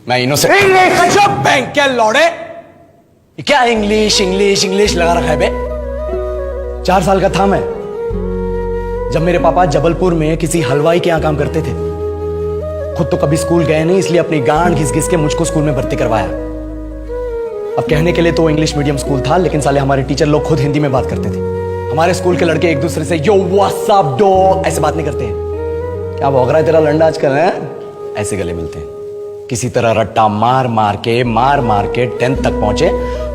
मैं innocent. Bank क्या लौड़े, क्या इंग्लिश इंग्लिश इंग्लिश लगा रखा है बे। 4 साल का था मैं जब मेरे पापा जबलपुर में किसी हलवाई के यहां काम करते थे। खुद तो कभी स्कूल गए नहीं, इसलिए अपनी गांड घिस घिस के मुझको स्कूल में भर्ती करवाया। अब कहने के लिए तो इंग्लिश मीडियम स्कूल था, लेकिन साले हमारे टीचर लोग खुद हिंदी में बात करते थे। हमारे स्कूल के लड़के एक दूसरे से यो व्हाट्स अप डॉ ऐसे बात नहीं करते हैं। क्या भौंक रहा है तेरा लंडा आजकल, है ऐसे गले मिलते हैं। किसी तरह रट्टा मार मार के 10th तक पहुंचे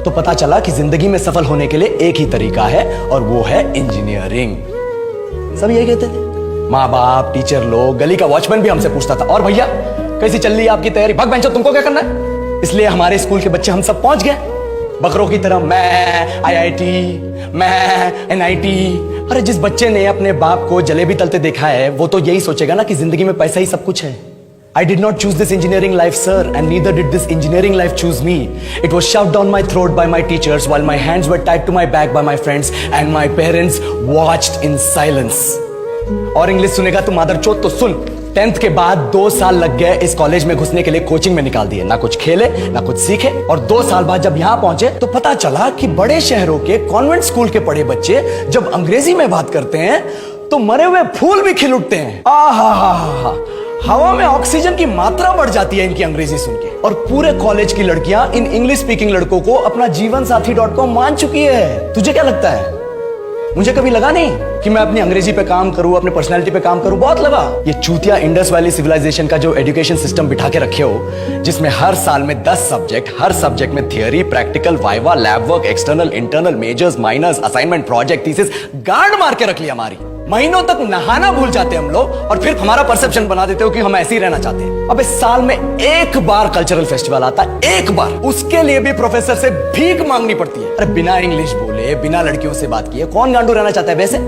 तो पता चला कि जिंदगी में सफल होने के लिए एक ही तरीका है, और वो है इंजीनियरिंग। सब यही कहते थे, माँ बाप, टीचर लोग, गली का वॉचमैन भी हमसे पूछता था, और भैया कैसी चल रही है आपकी तैयारी, भाग बेंचो तुमको क्या करना है। इसलिए हमारे स्कूल के बच्चे हम सब पहुंच गए बकरों की तरह, मैं IIT, मैं NIT। अरे जिस बच्चे ने अपने बाप को जलेबी तलते देखा है वो तो यही सोचेगा ना कि जिंदगी में पैसा ही सब कुछ है। I did not choose this engineering life, sir, and neither did this engineering life choose me. It was shoved down my throat by my teachers while my hands were tied to my back by my friends and my parents watched in silence. और English सुनेगा तू मादरचोद तो सुन। 10th के बाद 2 साल लग गए इस कॉलेज में घुसने के लिए, कोचिंग में निकाल दिए। ना कुछ खेले ना कुछ सीखे, और 2 साल बाद जब यहां पहुंचे तो पता चला कि बड़े शहरों के कॉन्वेंट स्कूल के पढ़े बच्चे जब अंग्रेजी में बात करते हैं तो मरे हुए फूल भी खिल उठते हैं। आहा, हवा में ऑक्सीजन की मात्रा बढ़ जाती है इनकी अंग्रेजी सुन के। और पूरे कॉलेज की लड़कियां इन इंग्लिश स्पीकिंग लड़कों को अपना जीवन साथी.com मान चुकी है। तुझे क्या लगता है? मुझे कभी लगा नहीं कि मैं अपनी अंग्रेजी पे काम करूं, अपनी पर्सनालिटी पे काम करूं। बहुत लगा। ये चूतिया इंडस वैली सिविलाइजेशन का जो एजुकेशन सिस्टम बिठा के रखे हो, जिसमें हर साल में 10 सब्जेक्ट, हर सब्जेक्ट में theory, practical, viva, lab work, external, internal, majors, minors, assignment, project, thesis, गांड मार के रख लिया हमारी। महीनों तक नहाना भूल जाते हम लोग, और फिर हमारा परसेप्शन बना देते हो कि हम ऐसे ही रहना चाहते हैं। अब इस साल में एक बार कल्चरल फेस्टिवल आता है, एक बार, उसके लिए भी प्रोफेसर से भीख मांगनी पड़ती है। अरे बिना इंग्लिश बोले, बिना लड़कियों से बात किए कौन गांडू रहना चाहता है वैसे?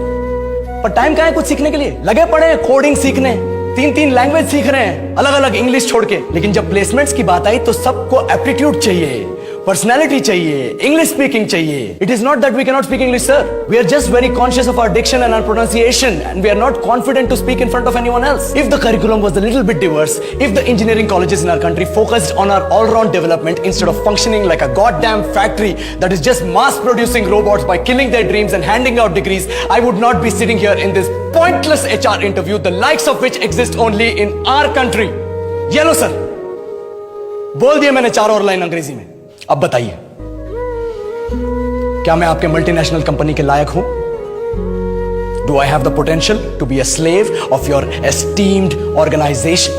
पर टाइम कहाँ है कुछ सीखने के लिए? लगे पड़े हैं कोडिंग सीखने, 3 लैंग्वेज सीख रहे हैं अलग अलग इंग्लिश छोड़ के। लेकिन जब प्लेसमेंट्स की बात आई तो सबको एप्टीट्यूड चाहिए, पर्सनैलिटी चाहिए, इंग्लिश स्पीकिंग चाहिए। It is not that we cannot speak English, sir. We are just very conscious of our diction and our pronunciation, and we are not confident to speak in front of anyone else. If the curriculum was a little bit diverse, if the engineering colleges in our country focused on our all-round development instead of functioning like a goddamn factory that is just mass-producing robots by killing their dreams and handing out degrees, I would not be sitting here in this pointless HR interview, the likes of which exist only in our country. Yellow, sir. बोल दिया मैंने 4 और line अंग्रेजी में। अब बताइए, क्या मैं आपके मल्टीनेशनल कंपनी के लायक हूं? Do I have the potential to be a slave of your esteemed organization?